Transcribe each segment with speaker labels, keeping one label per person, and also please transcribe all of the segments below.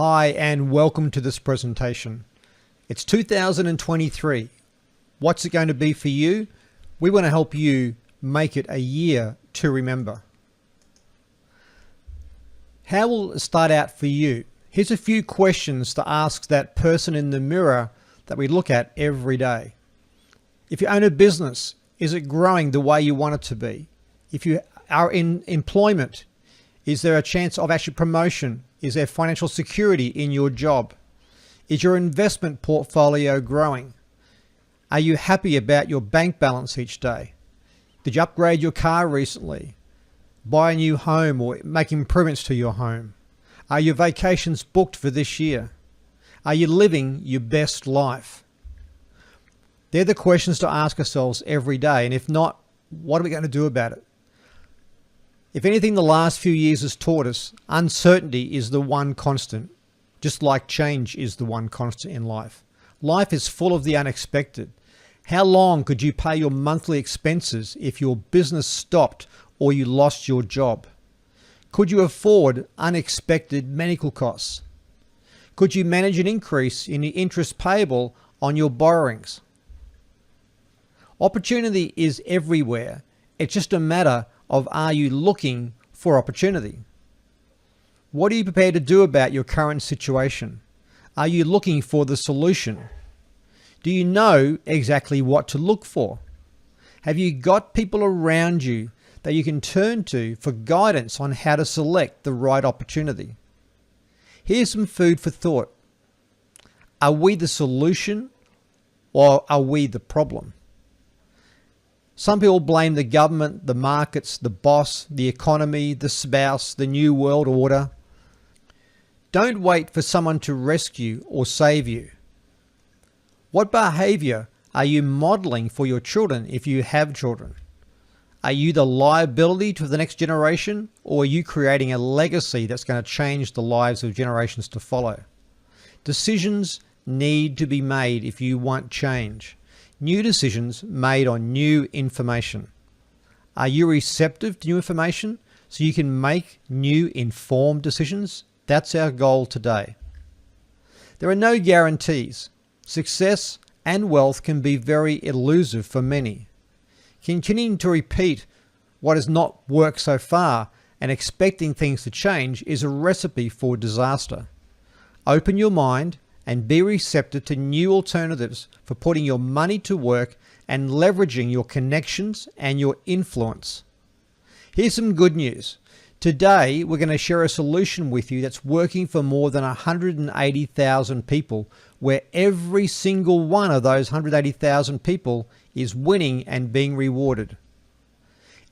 Speaker 1: Hi and welcome to this presentation. It's 2023. What's it going to be for you? We want to help you make it a year to remember. How will it start out for you? Here's a few questions to ask that person in the mirror that we look at every day. If you own a business, is it growing the way you want it to be? If you are in employment, is there a chance of actual promotion? Is there financial security in your job? Is your investment portfolio growing? Are you happy about your bank balance each day? Did you upgrade your car recently? Buy a new home or make improvements to your home? Are your vacations booked for this year? Are you living your best life? They're the questions to ask ourselves every day. And if not, what are we going to do about it? If anything the last few years has taught us, uncertainty is the one constant, just like change is the one constant in life. Life is full of the unexpected. How long could you pay your monthly expenses if your business stopped or you lost your job? Could you afford unexpected medical costs? Could you manage an increase in the interest payable on your borrowings? Opportunity is everywhere. It's just a matter of, are you looking for opportunity? What are you prepared to do about your current situation? Are you looking for the solution? Do you know exactly what to look for? Have you got people around you that you can turn to for guidance on how to select the right opportunity? Here's some food for thought. Are we the solution or are we the problem? Some people blame the government, the markets, the boss, the economy, the spouse, the new world order. Don't wait for someone to rescue or save you. What behavior are you modeling for your children if you have children? Are you the liability to the next generation, or are you creating a legacy that's going to change the lives of generations to follow? Decisions need to be made if you want change. New decisions made on new information. Are you receptive to new information so you can make new informed decisions? That's our goal today. There are no guarantees. Success and wealth can be very elusive for many. Continuing to repeat what has not worked so far and expecting things to change is a recipe for disaster. Open your mind and be receptive to new alternatives for putting your money to work and leveraging your connections and your influence. Here's some good news. Today, we're going to share a solution with you that's working for more than 180,000 people, where every single one of those 180,000 people is winning and being rewarded.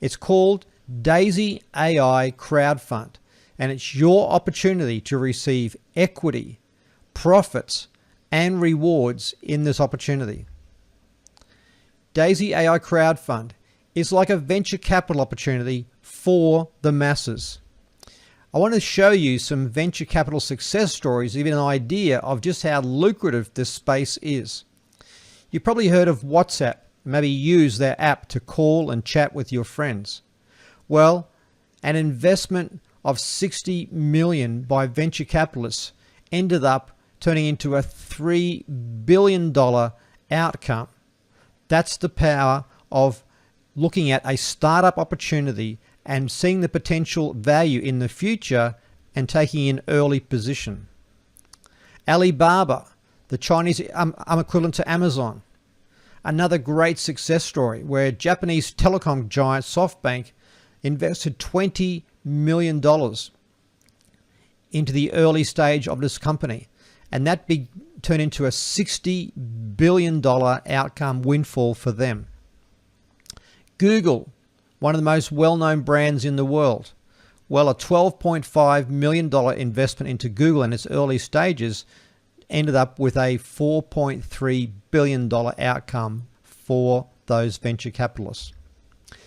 Speaker 1: It's called Daisy AI Crowdfund, and it's your opportunity to receive equity, profits, and rewards in this opportunity. Daisy AI Crowdfund is like a venture capital opportunity for the masses. I want to show you some venture capital success stories, even an idea of just how lucrative this space is. You've probably heard of WhatsApp, maybe use their app to call and chat with your friends. Well, an investment of $60 million by venture capitalists ended up turning into a $3 billion outcome. That's the power of looking at a startup opportunity and seeing the potential value in the future and taking an early position. Alibaba, the Chinese equivalent to Amazon. Another great success story where Japanese telecom giant SoftBank invested $20 million into the early stage of this company. And that turned into a $60 billion outcome windfall for them. Google, one of the most well-known brands in the world. Well, a $12.5 million investment into Google in its early stages ended up with a $4.3 billion outcome for those venture capitalists.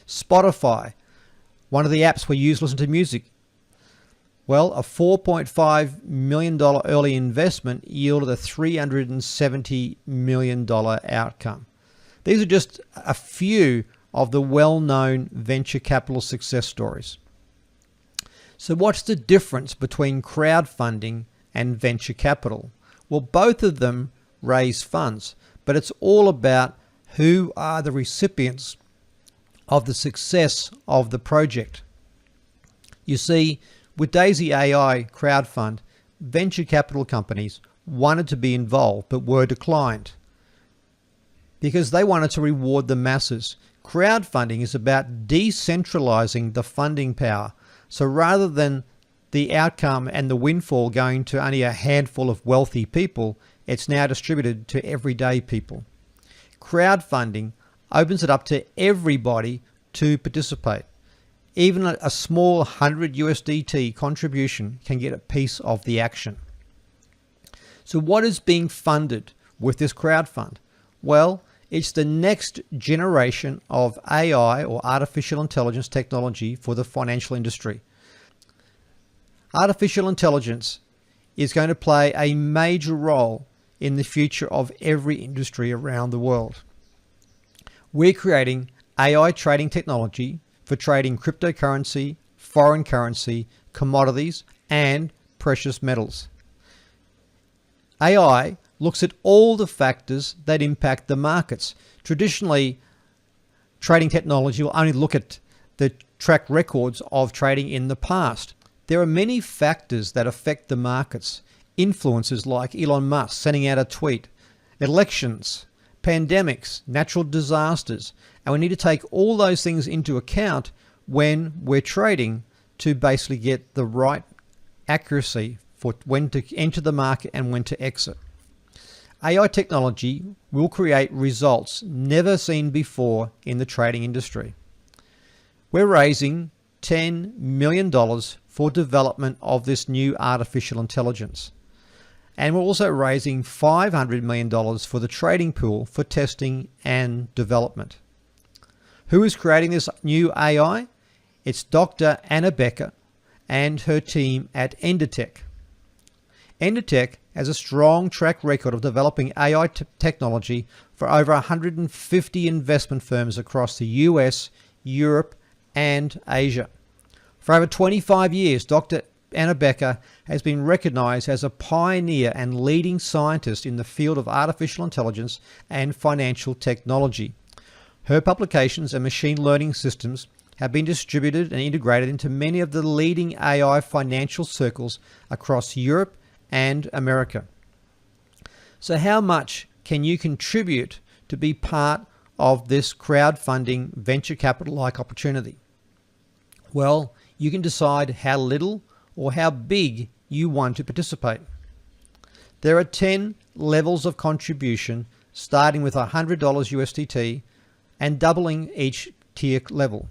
Speaker 1: Spotify, one of the apps we use to listen to music. Well, a $4.5 million early investment yielded a $370 million outcome. These are just a few of the well-known venture capital success stories. So what's the difference between crowdfunding and venture capital. Well, both of them raise funds, but it's all about who are the recipients of the success of the project. You see, with Daisy AI crowdfund, venture capital companies wanted to be involved but were declined because they wanted to reward the masses. Crowdfunding is about decentralizing the funding power. So rather than the outcome and the windfall going to only a handful of wealthy people, it's now distributed to everyday people. Crowdfunding opens it up to everybody to participate. Even a small 100 USDT contribution can get a piece of the action. So what is being funded with this crowdfund? Well, it's the next generation of AI, or artificial intelligence technology, for the financial industry. Artificial intelligence is going to play a major role in the future of every industry around the world. We're creating AI trading technology for trading cryptocurrency, foreign currency, commodities, and precious metals. AI looks at all the factors that impact the markets. Traditionally, trading technology will only look at the track records of trading in the past. There are many factors that affect the markets. Influences like Elon Musk sending out a tweet, elections, pandemics, natural disasters, and we need to take all those things into account when we're trading to basically get the right accuracy for when to enter the market and when to exit. AI technology will create results never seen before in the trading industry. We're raising $10 million for development of this new artificial intelligence. And we're also raising $500 million for the trading pool for testing and development. Who is creating this new AI? It's Dr. Anna Becker and her team at Endertech. Endertech has a strong track record of developing AI technology for over 150 investment firms across the US, Europe, and Asia. For over 25 years, Dr. Anna Becker has been recognized as a pioneer and leading scientist in the field of artificial intelligence and financial technology. Her publications and machine learning systems have been distributed and integrated into many of the leading AI financial circles across Europe and America. So how much can you contribute to be part of this crowdfunding venture capital-like opportunity? Well, you can decide how little or how big you want to participate. There are 10 levels of contribution, starting with $100 USDT and doubling each tier level.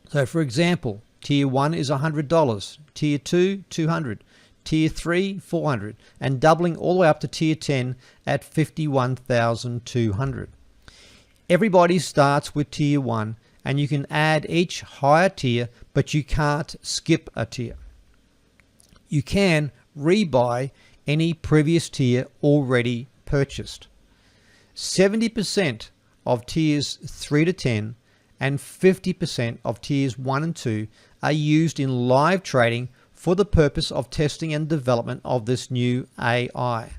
Speaker 1: So for example, tier 1 is $100, tier 2, $200, tier 3, $400, and doubling all the way up to tier 10 at $51,200. Everybody starts with tier 1, and you can add each higher tier, but you can't skip a tier. You can rebuy any previous tier already purchased. 70% of tiers 3 to 10 and 50% of tiers 1 and 2 are used in live trading for the purpose of testing and development of this new AI.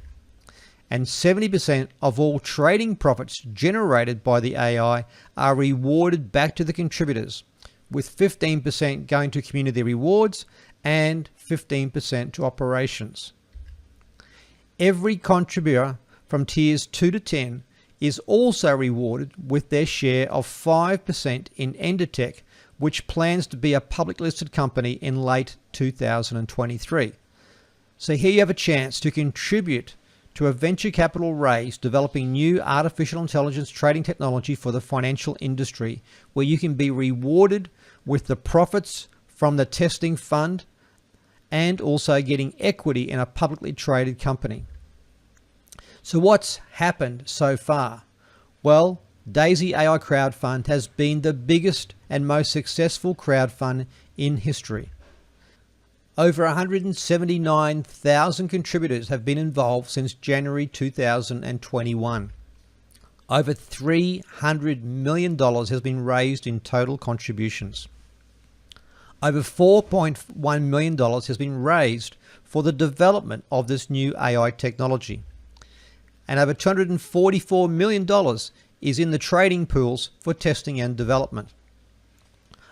Speaker 1: And 70% of all trading profits generated by the AI are rewarded back to the contributors, with 15% going to community rewards and 15% to operations. Every contributor from tiers 2 to 10 is also rewarded with their share of 5% in Endertech, which plans to be a public listed company in late 2023. So here you have a chance to contribute to a venture capital raise developing new artificial intelligence trading technology for the financial industry, where you can be rewarded with the profits from the testing fund and also getting equity in a publicly traded company. So what's happened so far? Well, Daisy AI crowdfund has been the biggest and most successful crowdfund in history. Over 179,000 contributors have been involved since January 2021. Over $300 million has been raised in total contributions. Over $4.1 million has been raised for the development of this new AI technology. And over $244 million is in the trading pools for testing and development.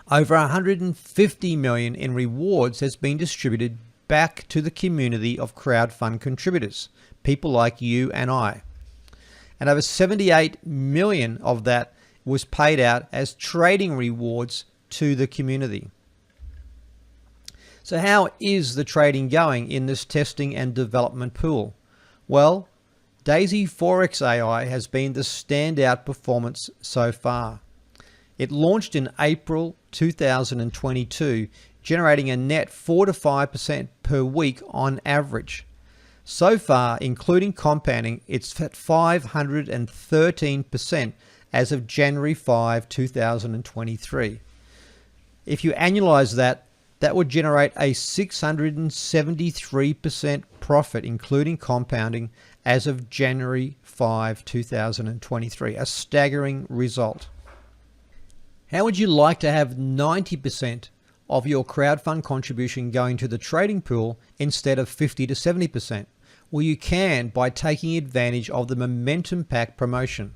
Speaker 1: Over $150 million in rewards has been distributed back to the community of crowdfund contributors, people like you and I. And over $78 million of that was paid out as trading rewards to the community. So how is the trading going in this testing and development pool? Well, Daisy Forex AI has been the standout performance so far. It launched in April 2022, generating a net 4 to 5% per week on average. So far, including compounding, it's at 513% as of January 5, 2023. If you annualize that, that would generate a 673% profit, including compounding, as of January 5, 2023. A staggering result. How would you like to have 90% of your crowdfund contribution going to the trading pool instead of 50 to 70%? Well, you can by taking advantage of the Momentum Pack promotion.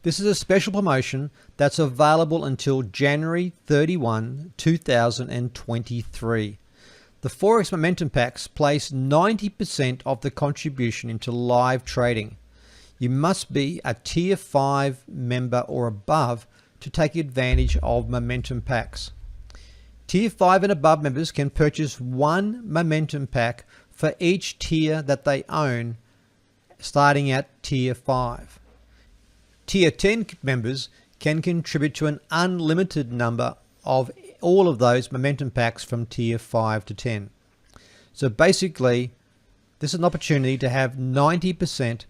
Speaker 1: This is a special promotion that's available until January 31, 2023. The Forex Momentum Packs place 90% of the contribution into live trading. You must be a Tier 5 member or above to take advantage of Momentum Packs. Tier 5 and above members can purchase one Momentum Pack for each tier that they own, starting at Tier 5. Tier 10 members can contribute to an unlimited number of all of those Momentum Packs from Tier 5 to 10. So basically, this is an opportunity to have 90%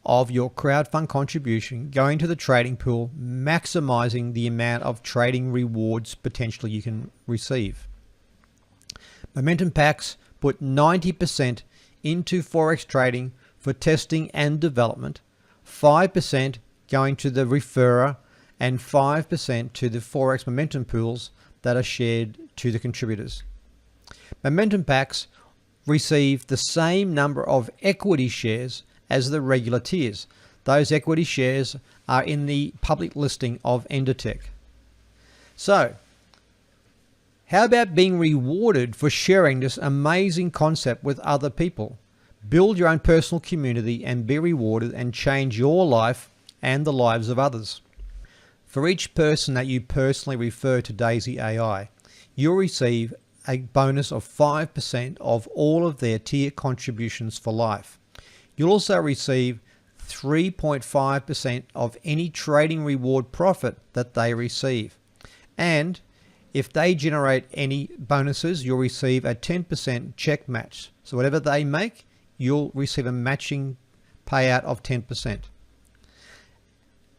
Speaker 1: of your crowdfund contribution going to the trading pool, maximizing the amount of trading rewards potentially you can receive. Momentum Packs put 90% into Forex trading for testing and development, 5% going to the referrer, and 5% to the Forex Momentum pools that are shared to the contributors. Momentum Packs receive the same number of equity shares as the regular tiers. Those equity shares are in the public listing of Endotech. So, how about being rewarded for sharing this amazing concept with other people? Build your own personal community and be rewarded and change your life and the lives of others. For each person that you personally refer to Daisy AI, you'll receive a bonus of 5% of all of their tier contributions for life. You'll also receive 3.5% of any trading reward profit that they receive. And if they generate any bonuses, you'll receive a 10% check match. So whatever they make, you'll receive a matching payout of 10%.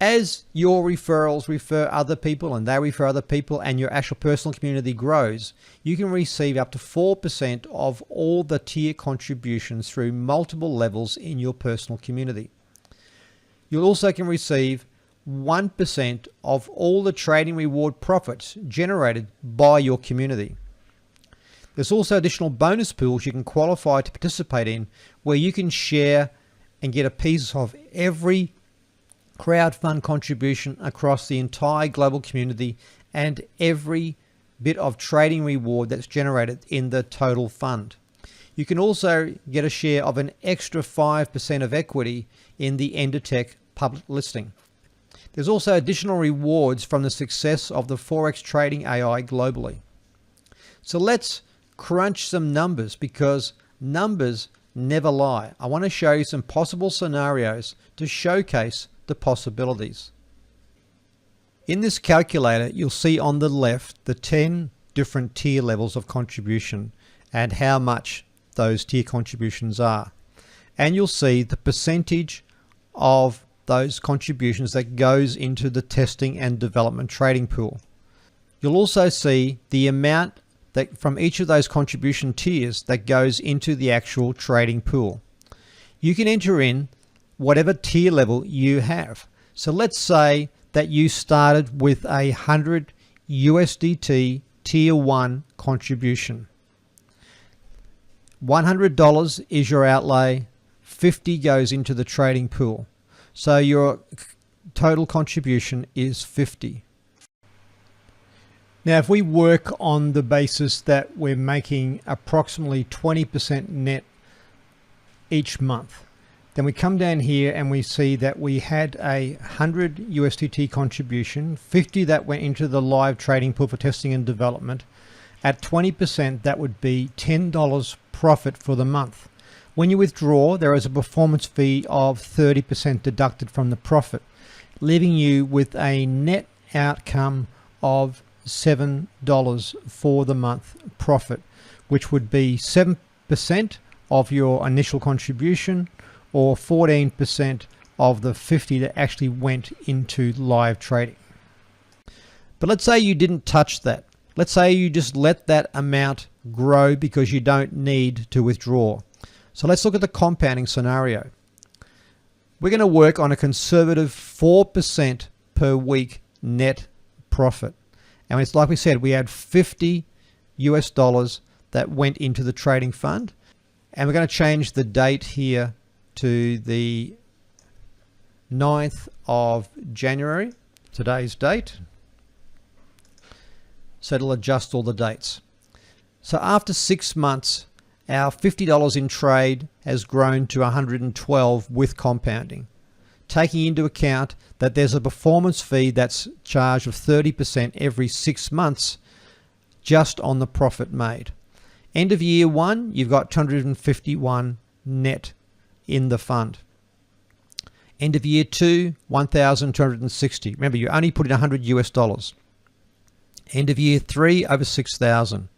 Speaker 1: As your referrals refer other people and they refer other people and your actual personal community grows, you can receive up to 4% of all the tier contributions through multiple levels in your personal community. You also can receive 1% of all the trading reward profits generated by your community. There's also additional bonus pools you can qualify to participate in where you can share and get a piece of every crowdfund contribution across the entire global community and every bit of trading reward that's generated in the total fund. You can also get a share of an extra 5% of equity in the Endotech public listing. There's also additional rewards from the success of the Forex trading AI globally. So let's crunch some numbers because numbers never lie. I want to show you some possible scenarios to showcase the possibilities. In this calculator, you'll see on the left the 10 different tier levels of contribution and how much those tier contributions are. And you'll see the percentage of those contributions that goes into the testing and development trading pool. You'll also see the amount that from each of those contribution tiers that goes into the actual trading pool. You can enter in whatever tier level you have. So let's say that you started with 100 USDT tier 1 contribution. $100 is your outlay, 50 goes into the trading pool. So your total contribution is 50. Now, if we work on the basis that we're making approximately 20% net each month, then we come down here and we see that we had a 100 USDT contribution, 50 that went into the live trading pool for testing and development. At 20%, that would be $10 profit for the month. When you withdraw, there is a performance fee of 30% deducted from the profit, leaving you with a net outcome of $7 for the month profit, which would be 7% of your initial contribution or 14% of the 50 that actually went into live trading. But let's say you didn't touch that. Let's say you just let that amount grow because you don't need to withdraw. So let's look at the compounding scenario. We're going to work on a conservative 4% per week net profit. And it's like we said, we had 50 US dollars that went into the trading fund. And we're going to change the date here to the 9th of January, today's date. So it'll adjust all the dates. So after 6 months, our $50 in trade has grown to 112 with compounding, taking into account that there's a performance fee that's charged of 30% every 6 months just on the profit made. End of year 1, you've got 251 net in the fund. End of year 2, 1,260. Remember, you only put in 100 US dollars. End of year 3, over 6,000.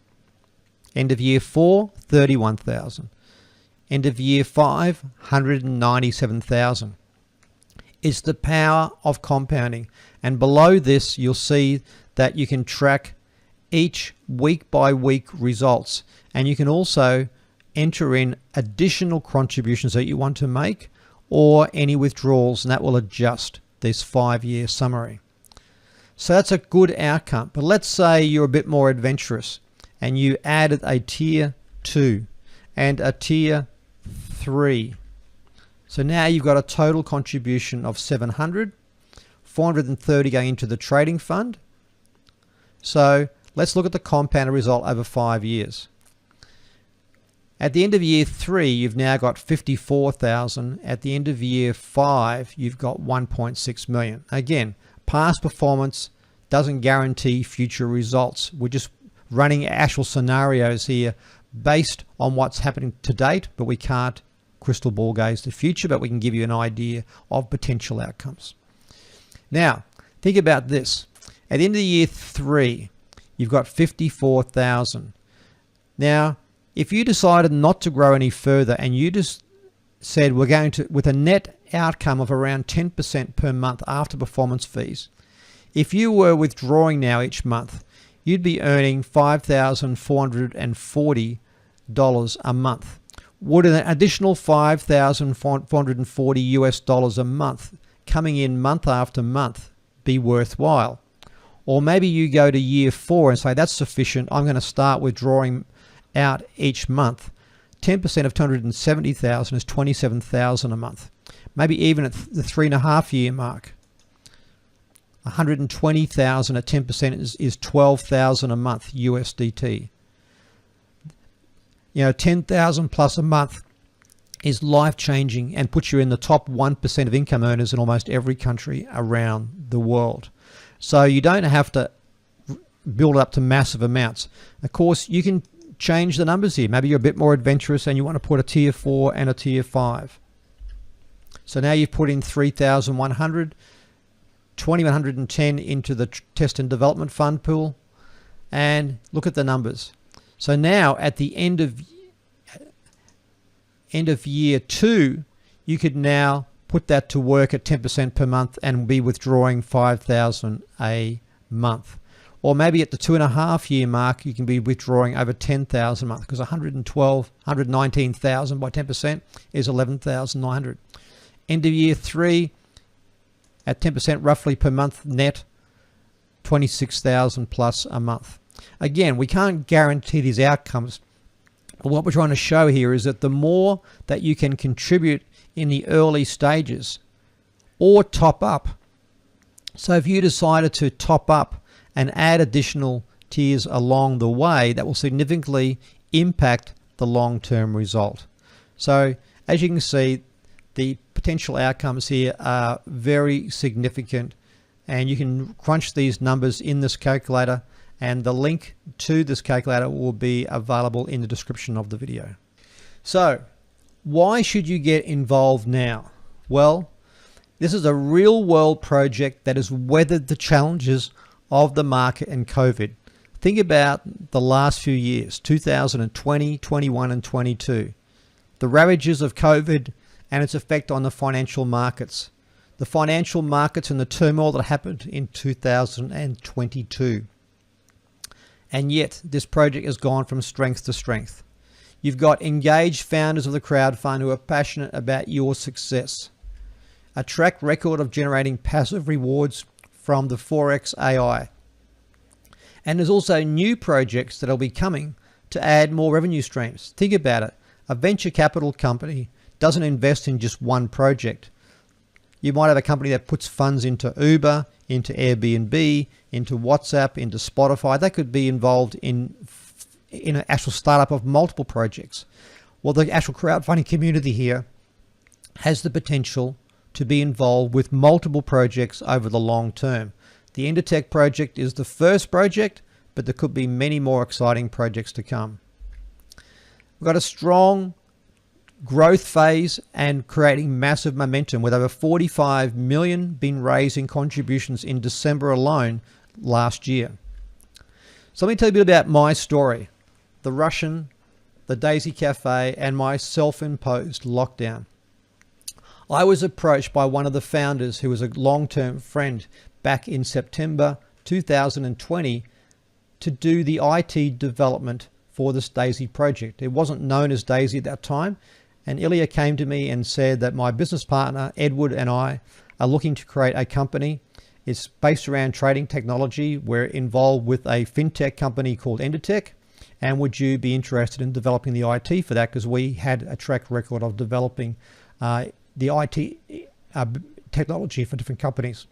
Speaker 1: End of year 4, 31,000. End of year 5, 197,000. It's the power of compounding. And below this, you'll see that you can track each week by week results. And you can also enter in additional contributions that you want to make or any withdrawals, and that will adjust this 5-year summary. So that's a good outcome. But let's say you're a bit more adventurous and you added a tier 2 and a tier 3. So now you've got a total contribution of 700, 430 going into the trading fund. So let's look at the compounded result over 5 years. At the end of year 3, you've now got 54,000. At the end of year 5, you've got 1.6 million. Again, past performance doesn't guarantee future results. We're just running actual scenarios here based on what's happening to date, but we can't crystal ball gaze the future, but we can give you an idea of potential outcomes. Now, think about this. At the end of year 3, you've got 54,000. Now, if you decided not to grow any further and you just said we're going to, with a net outcome of around 10% per month after performance fees, if you were withdrawing now each month, you'd be earning $5,440 a month. Would an additional $5,440 US dollars a month coming in month after month be worthwhile? Or maybe you go to year 4 and say that's sufficient, I'm going to start withdrawing out each month. 10% of 270,000 is 27,000 a month. Maybe even at the 3.5 year mark, 120,000 at 10% is 12,000 a month USDT. You know, 10,000 plus a month is life-changing and puts you in the top 1% of income earners in almost every country around the world. So you don't have to build up to massive amounts. Of course, you can change the numbers here. Maybe you're a bit more adventurous and you want to put a tier 4 and a tier 5. So now you've put in 3,100, 2,110 into the test and development fund pool, and look at the numbers. So now at the end of year 2, you could now put that to work at 10% per month and be withdrawing 5,000 a month. Or maybe at the 2.5 year mark, you can be withdrawing over 10,000 a month, because 119,000 by 10% is 11,900. End of year 3, at 10% roughly per month net, 26,000 plus a month. Again, we can't guarantee these outcomes. But what we're trying to show here is that the more that you can contribute in the early stages or top up. So if you decided to top up and add additional tiers along the way, that will significantly impact the long-term result. So as you can see, the potential outcomes here are very significant, and you can crunch these numbers in this calculator, and the link to this calculator will be available in the description of the video. So why should you get involved now? Well, this is a real world project that has weathered the challenges of the market and COVID. Think about the last few years, 2020, 21 and 22. The ravages of COVID and its effect on the financial markets. The financial markets and the turmoil that happened in 2022. And yet this project has gone from strength to strength. You've got engaged founders of the crowdfund who are passionate about your success. A track record of generating passive rewards from the Forex AI. And there's also new projects that will be coming to add more revenue streams. Think about it. A venture capital company doesn't invest in just one project. You might have a company that puts funds into Uber, into Airbnb, into WhatsApp, into Spotify. They could be involved in an actual startup of multiple projects. Well, the actual crowdfunding community here has the potential to be involved with multiple projects over the long term. The Endotech project is the first project, but there could be many more exciting projects to come. We've got a strong growth phase and creating massive momentum with over 45 million being raised in contributions in December alone last year. So let me tell you a bit about my story, the Russian, the Daisy Cafe, and my self-imposed lockdown. I was approached by one of the founders who was a long-term friend back in September 2020 to do the IT development for this Daisy project. It wasn't known as Daisy at that time. And Ilya came to me and said that my business partner, Edward, and I are looking to create a company. It's based around trading technology. We're involved with a fintech company called Endotech. And would you be interested in developing the IT for that? Because we had a track record of developing the IT technology for different companies.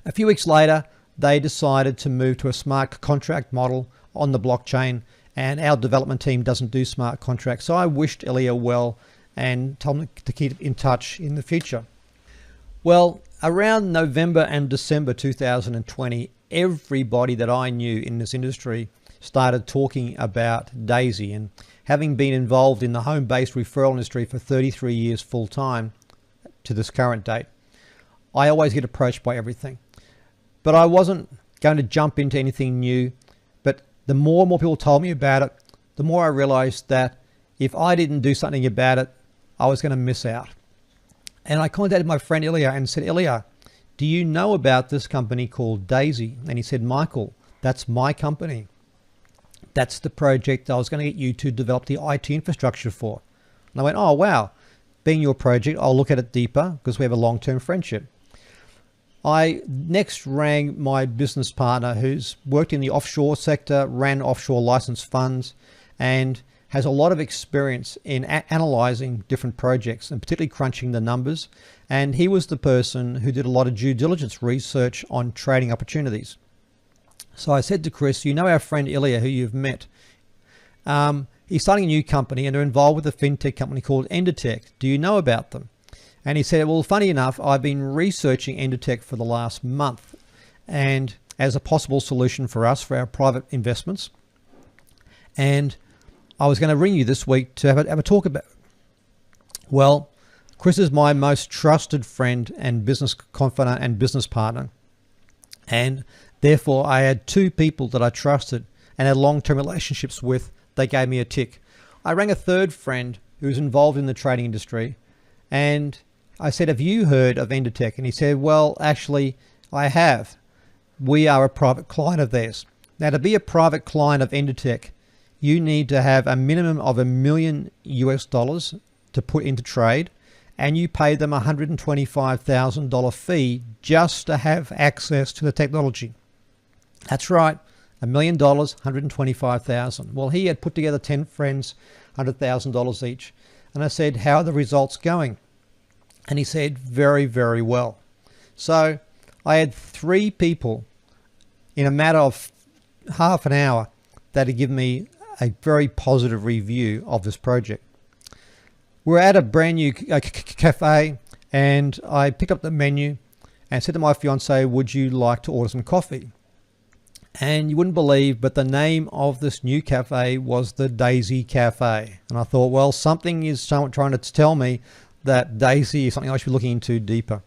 Speaker 1: A few weeks later, they decided to move to a smart contract model on the blockchain, and our development team doesn't do smart contracts. So I wished Ilya well and told him to keep in touch in the future. Well, around November and December 2020, everybody that I knew in this industry started talking about Daisy, and having been involved in the home-based referral industry for 33 years full-time to this current date, I always get approached by everything. But I wasn't going to jump into anything new. But the more and more people told me about it, the more I realized that if I didn't do something about it, I was going to miss out. And I contacted my friend Ilya and said, Ilya, do you know about this company called Daisy? And he said, Michael, that's my company. That's the project I was going to get you to develop the IT infrastructure for. And I went, oh, wow. Being your project, I'll look at it deeper because we have a long-term friendship. I next rang my business partner who's worked in the offshore sector, ran offshore licensed funds, and has a lot of experience in analyzing different projects and particularly crunching the numbers. And he was the person who did a lot of due diligence research on trading opportunities. So I said to Chris, you know our friend Ilya, who you've met. He's starting a new company and they're involved with a fintech company called Endotech. Do you know about them? And he said, well, funny enough, I've been researching Endotech for the last month and as a possible solution for us for our private investments. And I was going to ring you this week to have a talk about it. Well, Chris is my most trusted friend and business confidant and business partner. And therefore, I had two people that I trusted and had long-term relationships with. They gave me a tick. I rang a third friend who was involved in the trading industry, and I said, have you heard of Endotech? And he said, well, actually, I have. We are a private client of theirs. Now, to be a private client of Endotech, you need to have a minimum of $1 million to put into trade, and you pay them a $125,000 fee just to have access to the technology. That's right, $1 million, $125,000. Well, he had put together 10 friends, $100,000 each. And I said, how are the results going? And he said, very, very well. So I had 3 people in a matter of half an hour that had given me a very positive review of this project. We're at a brand new cafe, and I picked up the menu and said to my fiance, would you like to order some coffee? And you wouldn't believe, but the name of this new cafe was the Daisy Cafe. And I thought, well, something is trying to tell me that Daisy is something I should be looking into deeper.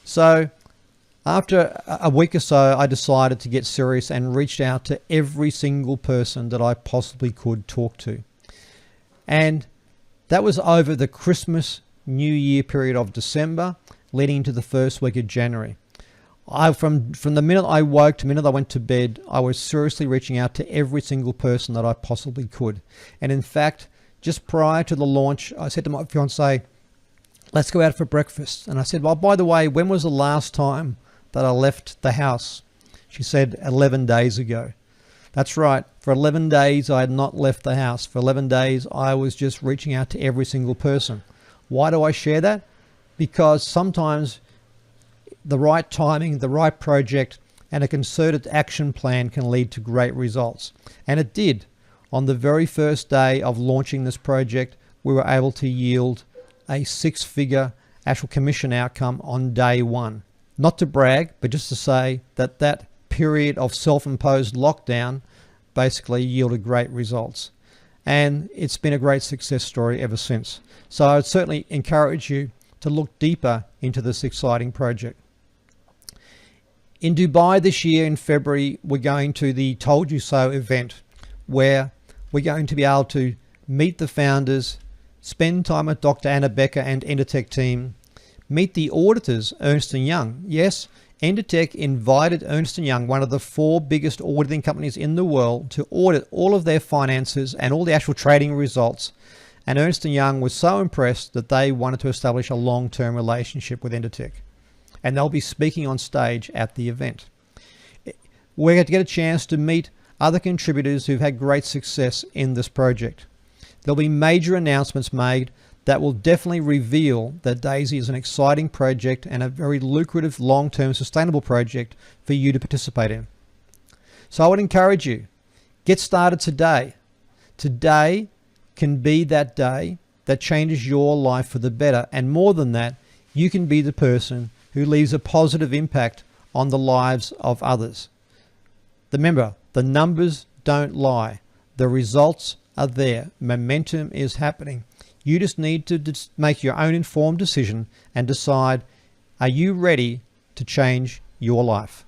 Speaker 1: So after a week or so, I decided to get serious and reached out to every single person that I possibly could talk to. And that was over the Christmas New Year period of December, leading into the first week of January. From the minute I woke to the minute I went to bed, I was seriously reaching out to every single person that I possibly could. And in fact, just prior to the launch, I said to my fiance, let's go out for breakfast. And I said, well, by the way, when was the last time that I left the house? She said, 11 days ago. That's right. For 11 days, I had not left the house. For 11 days, I was just reaching out to every single person. Why do I share that? Because sometimes the right timing, the right project, and a concerted action plan can lead to great results. And it did. On the very first day of launching this project, we were able to yield a 6-figure actual commission outcome on day 1. Not to brag, but just to say that that period of self-imposed lockdown basically yielded great results. And it's been a great success story ever since. So I would certainly encourage you to look deeper into this exciting project. In Dubai this year in February, we're going to the Told You So event, where we're going to be able to meet the founders, spend time with Dr. Anna Becker and Endotech team, meet the auditors, Ernst & Young. Yes, Endotech invited Ernst & Young, one of the 4 biggest auditing companies in the world, to audit all of their finances and all the actual trading results. And Ernst & Young was so impressed that they wanted to establish a long-term relationship with Endotech. And they'll be speaking on stage at the event. We're going to get a chance to meet other contributors who've had great success in this project. There'll be major announcements made that will definitely reveal that Daisy is an exciting project and a very lucrative, long-term, sustainable project for you to participate in. So I would encourage you, get started today. Today can be that day that changes your life for the better. And more than that, you can be the person who leaves a positive impact on the lives of others. Remember, the numbers don't lie. The results are there. Momentum is happening. You just need to make your own informed decision and decide, are you ready to change your life?